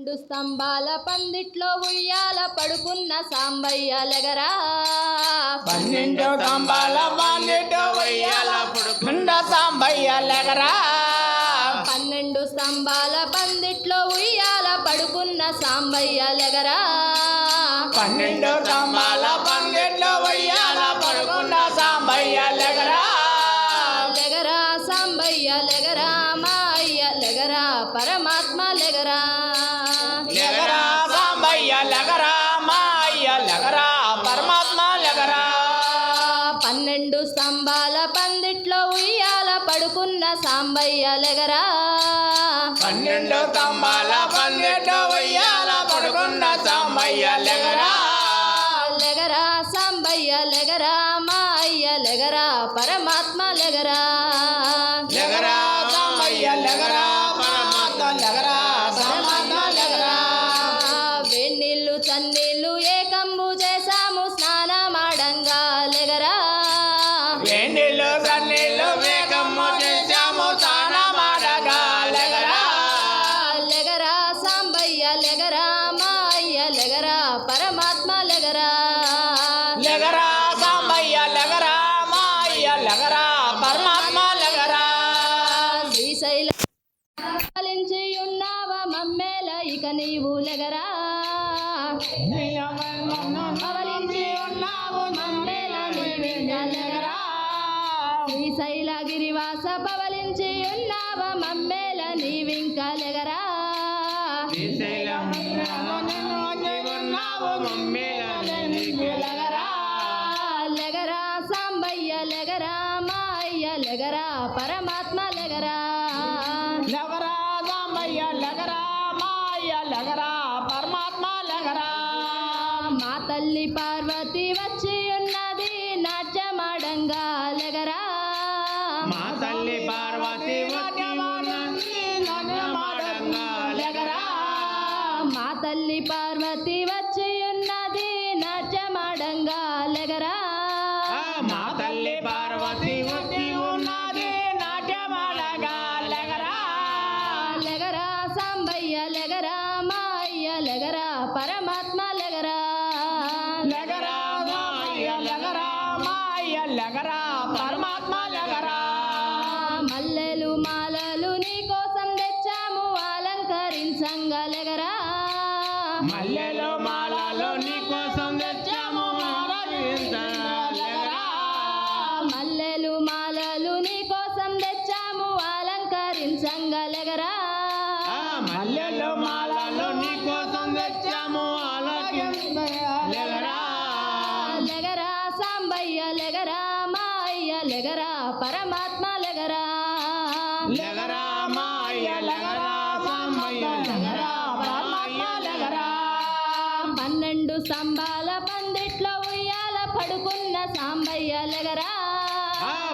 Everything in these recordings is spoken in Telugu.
రెండు స్తంభాల పందిట్లో ఉయ్యాల పడుకున్న సాంబయ్య లెగరా. 12 స్తంభాల పందిట్లో ఉయ్యాల పడుకున్న సాంబయ్య లెగరా. 12 స్తంభాల పందిట్లో ఉయ్యాల పడుకున్న సాంబయ్య లెగరా. 12 స్తంభాల పందిట్లో ఉయ్యాల పడుకున్న సాంబయ్య లెగరా. లెగరా సాంబయ్య లెగరా, మా అయ్య లెగరా, పరమాత్మ లెగరా. లెగరా సాంబయ్య లెగరా, మా అయ్య లెగరా, పరమాత్మ లెగరా. 12 స్తంభాల పందిట్లో ఉయ్యాల పడుకున్న సాంబయ్య లెగరా. 12 స్తంభాల పందిట్లో ఉయ్యాల పడుకున్న సాంబయ్య లెగరా. లెగరా సాంబయ్య లెగరా, మా అయ్య లెగరా, పరమాత్మ లెగరా. లెగరా సాంబయ్య లెగరా, పరమాత్మ లెగరా, పరమాత్మ లెగరా. వెన్నీళ్ళు చన్నీళ్ళు ఏకంబు చేసాము స్నానమాడంగా లెగరా. వెన్నీళ్ళు సన్నీళ్ళు వేగమ్ము చేశాము స్నానమాడగా లెగరా. లెగరా సాంబయ్య లెగరా, మా అయ్య లెగరా, పరమాత్మ లెగరా. లెగరా సాంబయ్య లెగరా, మా అయ్య లెగరా, పరమాత్మ లెగరా. శ్రీశైల పాలించి ఉన్నావ మమ్మేల ఇక నీవు లెగరా. పవలించి ఉన్నావు మమ్మేల నీవింక లెగరా. శ్రీశైల గిరివాస పవలించి ఉన్నావ మమ్మేల నీవింక లెగరా. లెగరా సాంబయ్య లెగరా, మా అయ్య లెగరా, పరమాత్మ లెగరా. లెగరా సాంబయ్య లెగరా, మా అయ్య లెగరా, పరమాత్మ లెగరా. మా తల్లి పార్వతి వచ్చి ఉన్నది నాట్యమాడంగా లెగరా. మా తల్లి పార్వతి వచ్చి ఉన్నది నాట్యమాడంగా లెగరా. మా తల్లి పార్వతి వచ్చి ఉన్నది నాట్యమాడంగా లెగరా. మా తల్లి పార్వతి వచ్చి ఉన్నది నాట్యమాడగా లెగరా. లెగరా సాంబయ్య లెగరా, మా అయ్య లెగరా, పరమాత్మ లెగరా. లెగరా మా అయ్య లెగరా, మా అయ్య లెగరా, పరమాత్మ లెగరా. మల్లెలు మాలలు నీ కోసం తెచ్చాము అలంకరించంగా లెగరా. మల్లెలు మాలలు నీ కోసం తెచ్చాము లెగరా. మల్లెలు మాలలు నీ కోసం తెచ్చాము అలంకరించంగా లెగరా. మల్లెలు మాలలు నీ కోసం తెచ్చాము లెగరా. లెగరా సాంబయ్య లెగరా, మా అయ్య లెగరా, పరమాత్మ లెగరా. లెగరా మా అయ్య లెగరా, సాంబయ్య లెగరా, పరమాత్మ లెగరా. 12 స్తంభాల పందిట్లో ఉయ్యాల పడుకున్న సాంబయ్య లెగరా.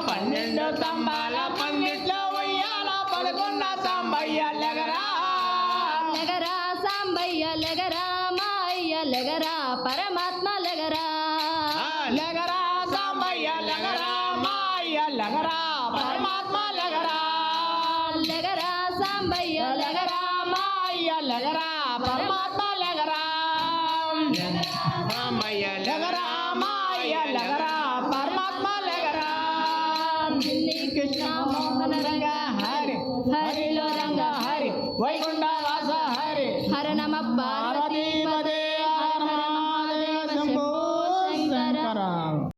12 స్తంభాల పందిట్లో ఉయ్యాల పడుకున్న సాంబయ్య లెగరా. లెగరా సాంబయ్య లెగరా, మా అయ్య లెగరా, పరమాత్మ లెగరా. లెగరా సాంబయ్య లెగరా, మా అయ్య లెగరా, పరమాత్మ లెగరా. లెగరా సాంబయ్య లెగరా, మా అయ్య లెగరా, పరమాత్మ లెగరా. సాంబయ్య లెగరా, మా అయ్య లెగరా, పరమాత్మ లెగరా. ఢిల్లీ కృష్ణ మోహన రంగ హరి హరిలో రంగ హరి వైకుంఠ వాస హరి హర నమ పార్వతీ